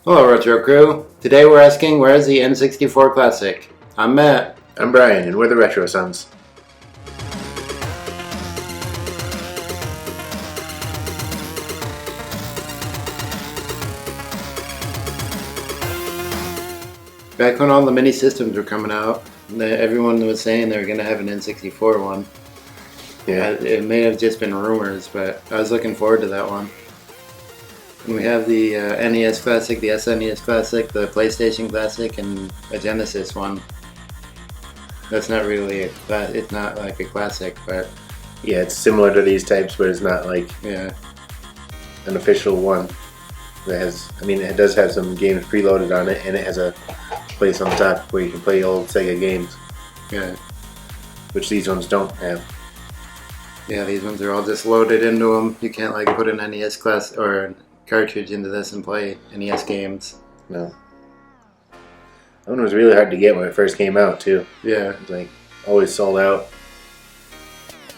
Hello, Retro Crew. Today we're asking, where is the N64 Classic? I'm Matt. I'm Brian, and we're the Retro Sons. Back when all the mini systems were coming out, everyone was saying they were going to have an N64 one. Yeah. It may have just been rumors, but I was looking forward to that one. And we have the NES Classic, the SNES Classic, the PlayStation Classic, and a Genesis one. That's not really it's not like a classic, but Yeah, it's similar to these types, but it's not like yeah. an official one. It does have some games preloaded on it, and it has a place on top where you can play old Sega games. Yeah. Which these ones don't have. Yeah, these ones are all just loaded into them. You can't like put an NES class or a cartridge into this and play NES games. No. That one was really hard to get when it first came out, too. Yeah. It was, like, always sold out.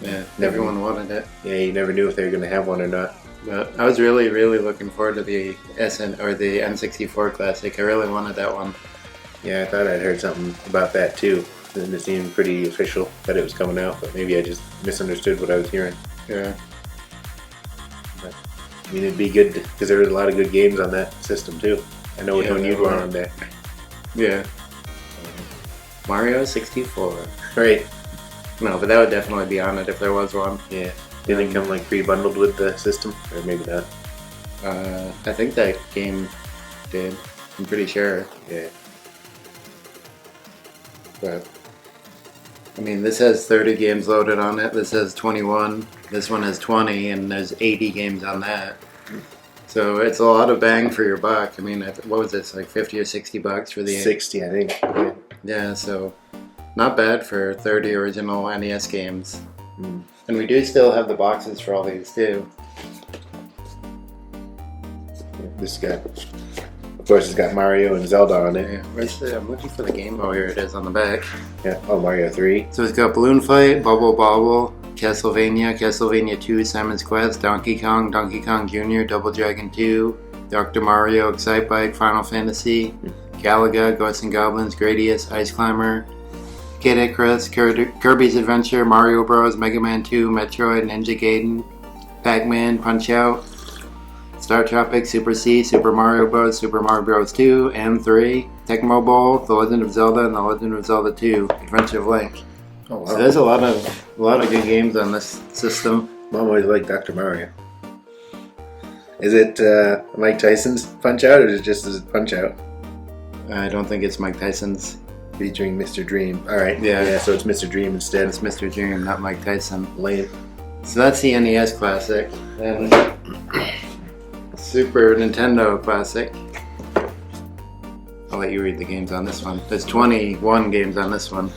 Yeah, everyone wanted it. Yeah, you never knew if they were going to have one or not. But I was really, really looking forward to the the N64 Classic. I really wanted that one. Yeah, I thought I'd heard something about that, too. And it seemed pretty official that it was coming out, but maybe I just misunderstood what I was hearing. Yeah. But, it'd be good because there was a lot of good games on that system too. I know which one you'd want on there. Yeah. Mario 64. Right. No, but that would definitely be on it if there was one. Yeah. Didn't it come like pre-bundled with the system? Or maybe not. I think that game did. I'm pretty sure. Yeah. But this has 30 games loaded on it. This has 21. This one has 20, and there's 80 games on that. So it's a lot of bang for your buck. What was this, like 50 or 60 bucks for the 60, I think. Yeah, so not bad for 30 original NES games. Mm. And we do still have the boxes for all these too. This got, of course, it's got Mario and Zelda on it. Yeah, I'm looking for the game. Oh, here it is on the back. Yeah. Oh, Mario 3. So it's got Balloon Fight, Bubble Bobble, Castlevania, Castlevania 2, Simon's Quest, Donkey Kong, Donkey Kong Jr., Double Dragon 2, Dr. Mario, Excitebike, Final Fantasy, Galaga, Ghosts and Goblins, Gradius, Ice Climber, Kid Icarus, Kirby's Adventure, Mario Bros, Mega Man 2, Metroid, Ninja Gaiden, Pac-Man, Punch-Out, Star Tropic, Super C, Super Mario Bros, Super Mario Bros 2 and 3, Tecmo Bowl, The Legend of Zelda, and The Legend of Zelda 2, Adventure of Link. Oh, wow. So there's a lot of good games on this system. Mom always liked Dr. Mario. Is it Mike Tyson's Punch-Out, or is it just his Punch-Out? I don't think it's Mike Tyson's. Featuring Mr. Dream. Alright. Yeah. So it's Mr. Dream instead. It's Mr. Dream, not Mike Tyson. Lame. So that's the NES Classic. And Super Nintendo Classic. I'll let you read the games on this one. There's 21 games on this one.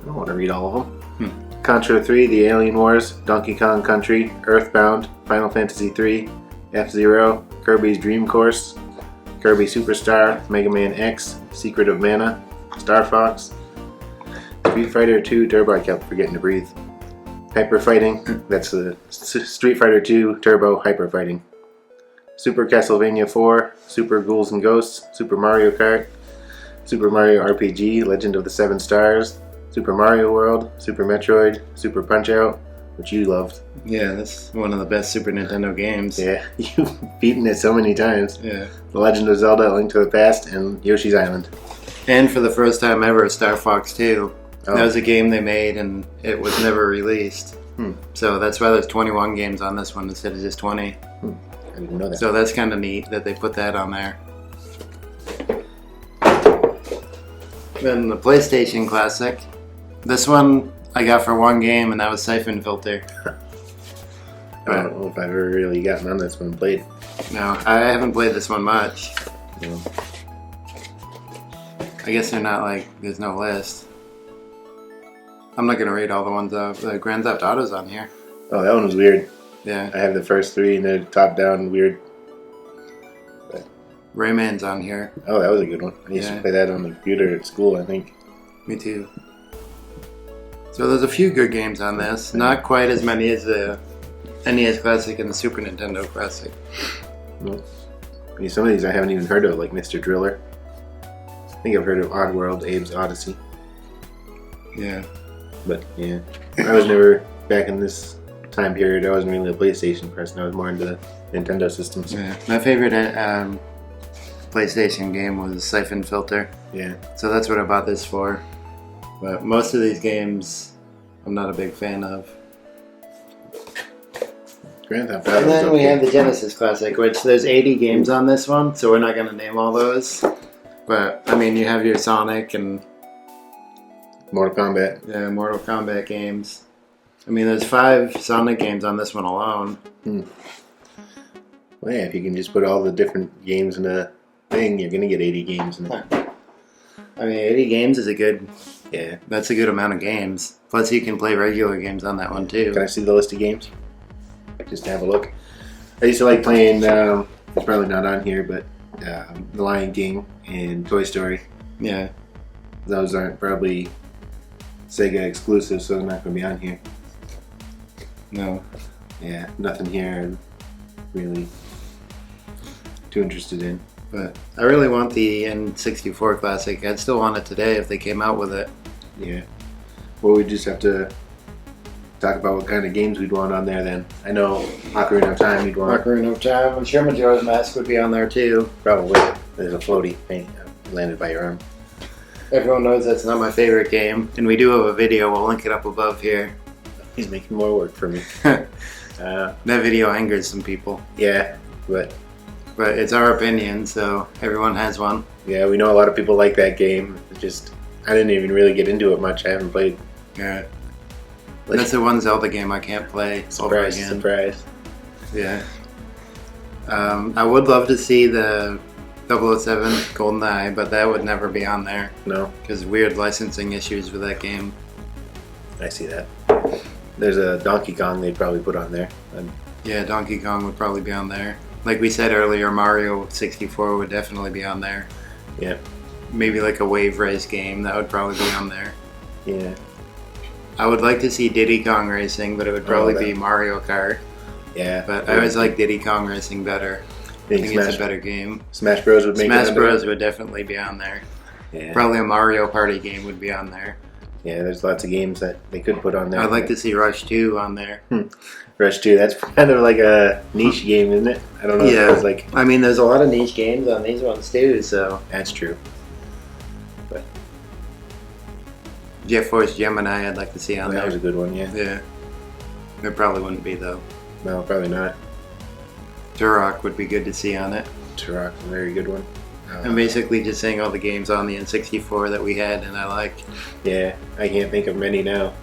I don't want to read all of them. Contra 3, The Alien Wars, Donkey Kong Country, Earthbound, Final Fantasy 3, F-Zero, Kirby's Dream Course, Kirby Superstar, Mega Man X, Secret of Mana, Star Fox, Street Fighter 2 Turbo, I kept forgetting to breathe, Hyper Fighting, that's the Street Fighter 2 Turbo Hyper Fighting, Super Castlevania 4, Super Ghouls and Ghosts, Super Mario Kart, Super Mario RPG, Legend of the Seven Stars, Super Mario World, Super Metroid, Super Punch-Out, which you loved. Yeah, that's one of the best Super Nintendo games. Yeah, you've beaten it so many times. Yeah. The Legend of Zelda, A Link to the Past, and Yoshi's Island. And for the first time ever, Star Fox 2. Oh. That was a game they made and it was never released. So that's why there's 21 games on this one instead of just 20. I didn't know that. So that's kind of neat that they put that on there. Then the PlayStation Classic. This one I got for one game, and that was Siphon Filter. I don't know if I've ever really gotten on this one and played. No, I haven't played this one much. No. I guess they're not there's no list. I'm not going to read all the ones up. The Grand Theft Auto's on here. Oh, that one was weird. Yeah. I have the first three, and they're top-down weird. Rayman's on here. Oh, that was a good one. I used to play that on the computer at school, I think. Me too. So there's a few good games on this. Not quite as many as the NES Classic and the Super Nintendo Classic. No. I mean, some of these I haven't even heard of, like Mr. Driller. I think I've heard of Oddworld, Abe's Odyssey. Yeah. But yeah, I was never, back in this time period, I wasn't really a PlayStation person. I was more into Nintendo systems. Yeah. My favorite PlayStation game was Siphon Filter. Yeah. So that's what I bought this for. But most of these games, I'm not a big fan of. Grand Theft Auto. And then we have the Genesis Classic, which there's 80 games on this one, so we're not going to name all those. But, I mean, you have your Sonic and Mortal Kombat. yeah, Mortal Kombat games. I mean, there's 5 Sonic games on this one alone. Well, yeah, if you can just put all the different games in a thing, you're going to get 80 games in it. I mean, 80 games is Yeah. that's a good amount of games. Plus, you can play regular games on that one, too. Can I see the list of games? Just to have a look. I used to like playing, it's probably not on here, but The Lion King and Toy Story. Yeah. Those aren't probably Sega exclusive, so they're not going to be on here. No. Yeah, nothing here I'm really too interested in. But I really want the N64 Classic. I'd still want it today if they came out with it. Yeah. Well, we just have to talk about what kind of games we'd want on there then. I know Ocarina of Time you'd want. Ocarina of Time. I'm sure Majora's Mask would be on there, too. Probably. There's a floaty thing landed by your arm. Everyone knows that's not my favorite game. And we do have a video. We'll link it up above here. He's making more work for me. That video angers some people. Yeah, but it's our opinion, so everyone has one. yeah, we know a lot of people like that game. It's just, I didn't even really get into it much. I haven't played. Yeah. That's the one Zelda game I can't play over again. Surprise. Yeah. I would love to see the 007 GoldenEye, but that would never be on there. No, Because weird licensing issues with that game. I see that. There's a Donkey Kong they'd probably put on there. Yeah, Donkey Kong would probably be on there. Like we said earlier, Mario 64 would definitely be on there. Yeah. Maybe like a wave race game, that would probably be on there. Yeah. I would like to see Diddy Kong Racing, but it would probably be Mario Kart. Yeah. But I always like Diddy Kong Racing better. I think it's a better game. Smash Bros would make Smash Bros would definitely be on there. Yeah. Probably a Mario Party game would be on there. Yeah, there's lots of games that they could put on there. I'd like to see Rush 2 on there. Rush 2, that's kind of like a niche game, isn't it? I don't know if it was like... I mean, there's a lot of niche games on these ones too, so... That's true. But Jet Force Gemini I'd like to see on that there. was a good one, yeah. Yeah. It probably wouldn't be, though. No, probably not. Turok would be good to see on it. Turok, a very good one. I'm basically just saying all the games on the N64 that we had and I like. Yeah, I can't think of many now.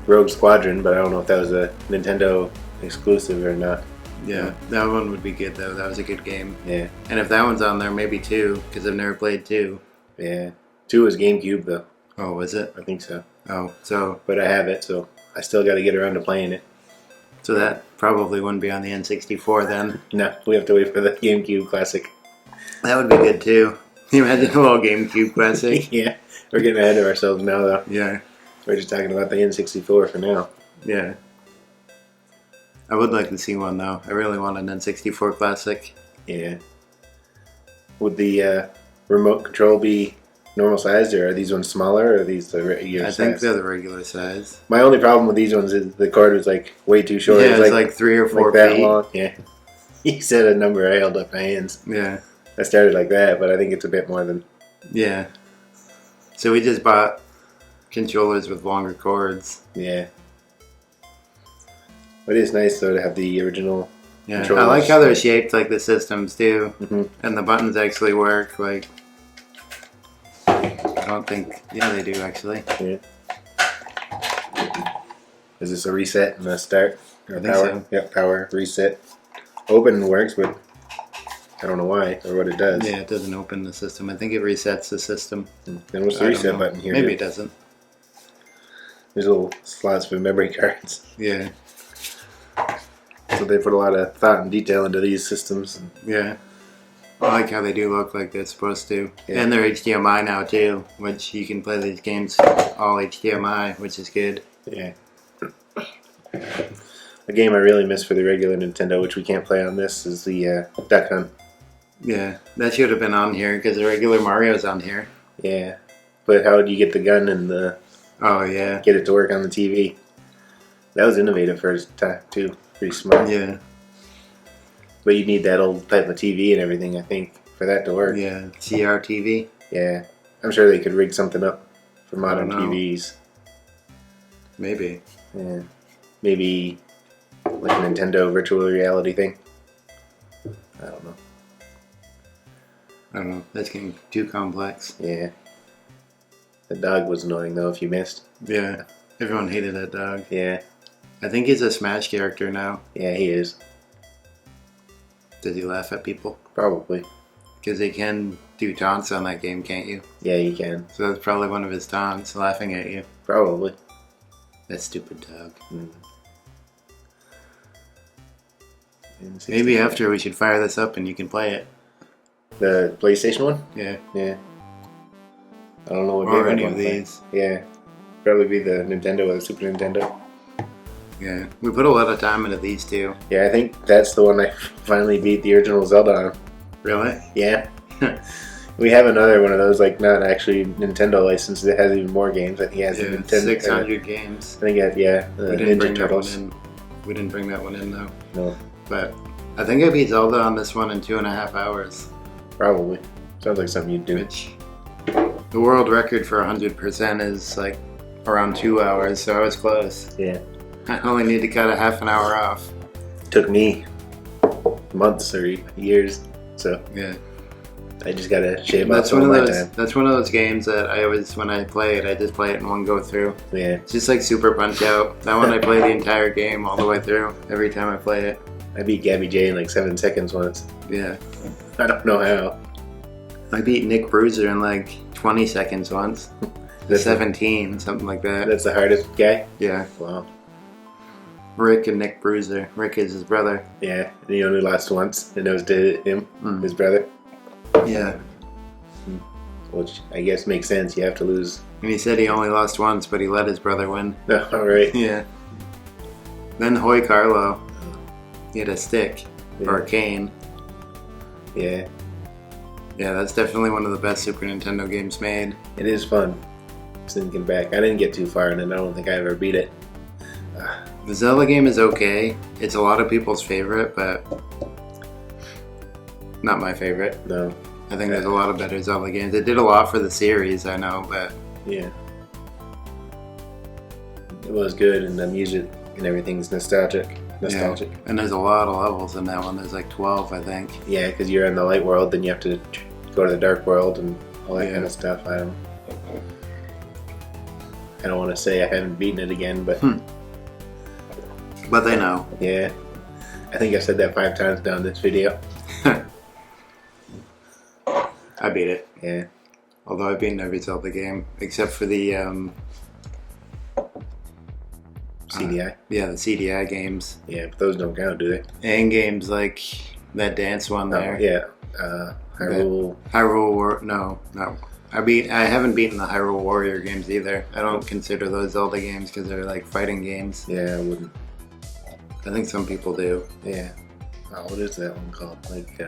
Rogue Squadron, but I don't know if that was a Nintendo exclusive or not. Yeah, that one would be good though. That was a good game. Yeah. And if that one's on there, maybe 2, because I've never played 2. Yeah. 2 was GameCube though. Oh, was it? I think so. Oh, so But I have it, so I still got to get around to playing it. so that probably wouldn't be on the N64 then. No, we have to wait for the GameCube Classic. That would be good too. Can you imagine a little GameCube Classic? Yeah, we're getting ahead of ourselves now though. Yeah, We're just talking about the N64 for now. yeah. I would like to see one though. I really want an N64 Classic. Yeah. Would the remote control be normal sized, or are these ones smaller, or are these the regular size? I think they're the regular size. My only problem with these ones is the cord was like way too short. Yeah, it's like 3 or 4 like that feet. long. Yeah. You said a number, I held up my hands. Yeah, I started like that, but I think it's a bit more than... yeah. So we just bought controllers with longer cords. Yeah. But it is nice though to have the original Yeah, controllers. I like how they're shaped like the systems too, Mhm. and the buttons actually work. Like, I don't think. Yeah, they do actually. Yeah. Is this a reset and a start? Or I think power? so. Yep, power, reset. Open works, but I don't know why or what it does. Yeah, it doesn't open the system. I think it resets the system. Then what's the I don't reset know. button here? Maybe it doesn't. There's little slots for memory cards. Yeah, So they put a lot of thought and detail into these systems. yeah. I like how they do look like they're supposed to. Yeah. And they're HDMI now too, which you can play these games all HDMI, which is good. Yeah. A game I really miss for the regular Nintendo, which we can't play on this, is the Duck Hunt. Yeah, that should have been on here because the regular Mario's on here. Yeah. But how would you get the gun and Oh, yeah. get it to work on the TV? That was innovative for its time, too. Pretty smart. Yeah. But you need that old type of TV and everything, I think, for that to work. Yeah. CRTV. Yeah. I'm sure they could rig something up for modern I don't know. TVs. Maybe. Yeah. Maybe like a Nintendo virtual reality thing. I don't know. I don't know. That's getting too complex. Yeah. The dog was annoying, though, if you missed. Yeah. Everyone hated that dog. Yeah. I think he's a Smash character now. Yeah, he is. Does he laugh at people? Probably. Because they can do taunts on that game, can't you? Yeah, you can. So that's probably one of his taunts, laughing at you. Probably. That stupid dog. Mm. Maybe after we should fire this up and you can play it. The PlayStation one? Yeah. Yeah. I don't know what Or game any I'd of want to play. these. Yeah. Probably be the Nintendo or the Super Nintendo. Yeah. We put a lot of time into these two. Yeah, I think that's the one I finally beat the original Zelda on. Really? Yeah. We have another one of those, like, not actually Nintendo licensed that has even more games. I think he has a Yeah, Nintendo. 600 games. I think, yeah, the We didn't Ninja bring Turtles. that one in. We didn't bring that one in though. No, But I think I beat Zelda on this one in 2.5 hours. probably. Sounds like something you'd do. Which the world record for 100% is like around 2 hours, so I was close. Yeah. I only need to cut a half an hour off. Took me months or years, so Yeah. I just gotta shave off That's some one of of my those. time. That's one of those games that I always, when I play it, I just play it in one go through. Yeah. It's just like Super Punch Out. That one I play the entire game all the way through every time I play it. I beat Gabby J in like 7 seconds once. Yeah. I don't know how. I beat Nick Bruiser in like 20 seconds once. That's 17, something like that. That's the hardest guy? Yeah. Wow. Rick and Nick Bruiser. Rick is his brother. Yeah, and he only lost once, and it was to him, Mm. his brother. Yeah. Which I guess makes sense. You have to lose. And he said he only lost once, but he let his brother win. No, alright. Yeah. Then Hoy Carlo. He had a stick. Or a cane. Yeah, Yeah, that's definitely one of the best Super Nintendo games made. it is fun. Thinking back, I didn't get too far in it. I don't think I ever beat it. The Zelda game is okay. It's a lot of people's favorite, but not my favorite. No. I think there's a lot of better Zelda games. It did a lot for the series, I know, but Yeah. It was good, and the music and everything's nostalgic. Nostalgic. yeah. And there's a lot of levels in that one. There's like 12, I think. Yeah, because you're in the light world, then you have to go to the dark world and all that Yeah. kind of stuff. I don't want to say I haven't beaten it again, but But they know. yeah. I think I said that 5 times down this video. I beat it. Yeah. Although I've beaten every Zelda game, except for the CDI. the CDI games. Yeah, but those don't count, do they? And games like that dance one there. Oh, yeah. Hyrule. No. I haven't beaten the Hyrule Warrior games either. I don't consider those Zelda games because they're like fighting games. Yeah, I wouldn't. I think some people do. Yeah. Oh, what is that one called? Like,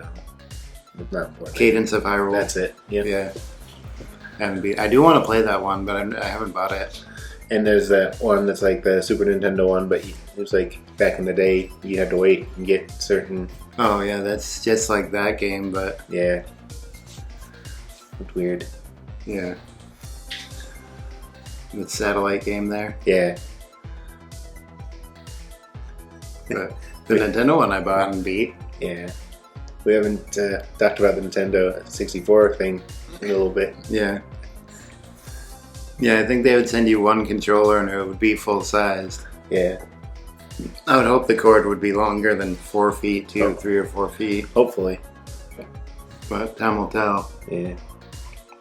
not Fortnite. Cadence of Hyrule. That's it. Yep. Yeah. I do want to play that one, but I haven't bought it. And there's that one that's like the Super Nintendo one, but it was like back in the day, you had to wait and get certain. Oh yeah, that's just like that game, but Yeah. It's weird. yeah. The satellite game there. Yeah. But the Nintendo one I bought and beat. Yeah. We haven't talked about the Nintendo 64 thing in a little bit. Yeah. Yeah, I think they would send you one controller and it would be full sized. Yeah. I would hope the cord would be longer than 4 feet, 3 or 4 feet. Hopefully. But time will tell. Yeah.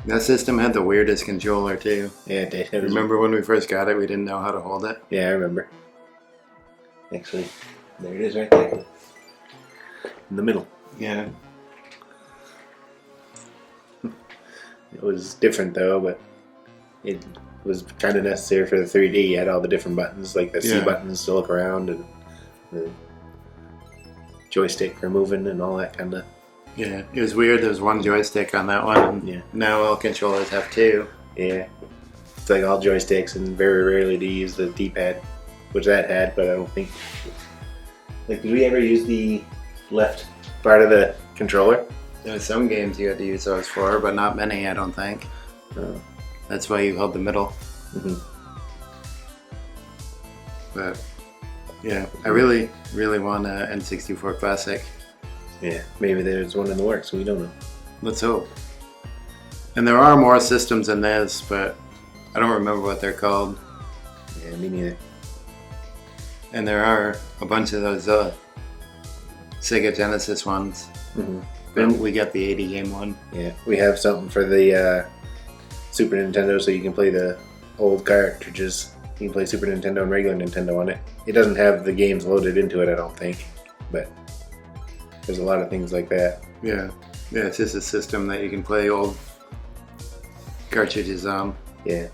That system had the weirdest controller too. Yeah, it did. Remember when we first got it, we didn't know how to hold it? Yeah, I remember. Actually, there it is right there. In the middle. Yeah. It was different though, but it was kind of necessary for the 3D. You had all the different buttons, like the C Yeah. buttons to look around and the joystick for moving and all that kind of Yeah, it was weird. There was one joystick on that one. And Yeah. now all controllers have two. Yeah. It's like all joysticks, and very rarely do you use the D-pad, which that had, but I don't think. Like, did we ever use the left part of the controller? There were some games you had to use those for, but not many, I don't think. Oh. That's why you held the middle. Mm-hmm. But yeah, I really, really want a N64 Classic. Yeah, maybe there's one in the works. We don't know. Let's hope. And there are more systems in this, but I don't remember what they're called. Yeah, me neither. And there are a bunch of those Sega Genesis ones. Mm-hmm. But we got the 80 game one. Yeah, we have something for the Super Nintendo, so you can play the old cartridges. You can play Super Nintendo and regular Nintendo on it. It doesn't have the games loaded into it, I don't think, but there's a lot of things like that. Yeah, yeah, it's just a system that you can play old cartridges on. Yeah.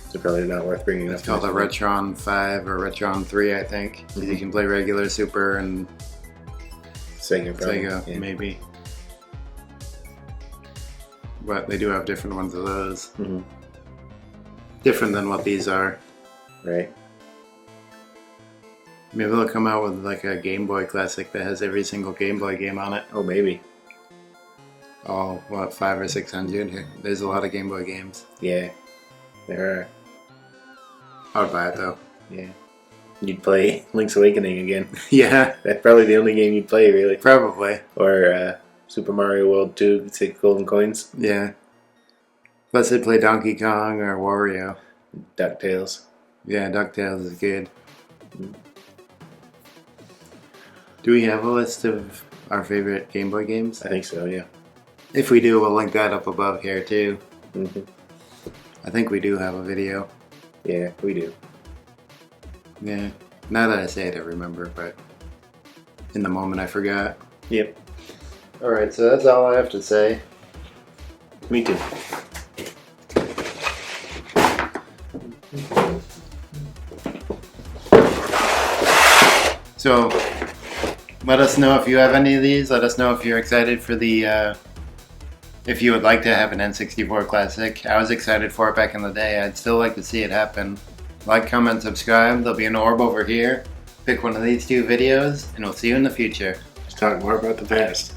So probably not worth bringing up. It's called a Retron 5 or Retron 3, I think. Mm-hmm. You can play regular Super and Sega, probably. Sega, yeah. maybe. But they do have different ones of those. Mm-hmm. Different than what these are. Right. Maybe they'll come out with like a Game Boy Classic that has every single Game Boy game on it. Oh, maybe. Oh, what, 500 or 600? There's a lot of Game Boy games. Yeah, there are. I would buy it though. Yeah. You'd play Link's Awakening again. Yeah. That's probably the only game you'd play, really. Probably. Or Super Mario World 2, 6 golden coins. Yeah. Plus they'd play Donkey Kong or Wario. DuckTales. Yeah, DuckTales is good. Do we have a list of our favorite Game Boy games? I think so, yeah. If we do, we'll link that up above here too. Mm-hmm. I think we do have a video. Yeah, we do. Yeah. Now that I say it, I remember, but in the moment I forgot. Yep. Alright, so that's all I have to say. Me too. So, let us know if you have any of these. Let us know if you're excited for the, if you would like to have an N64 Classic. I was excited for it back in the day. I'd still like to see it happen. Like, comment, subscribe. There'll be an orb over here. Pick one of these two videos, and we'll see you in the future. Let's talk more about the past.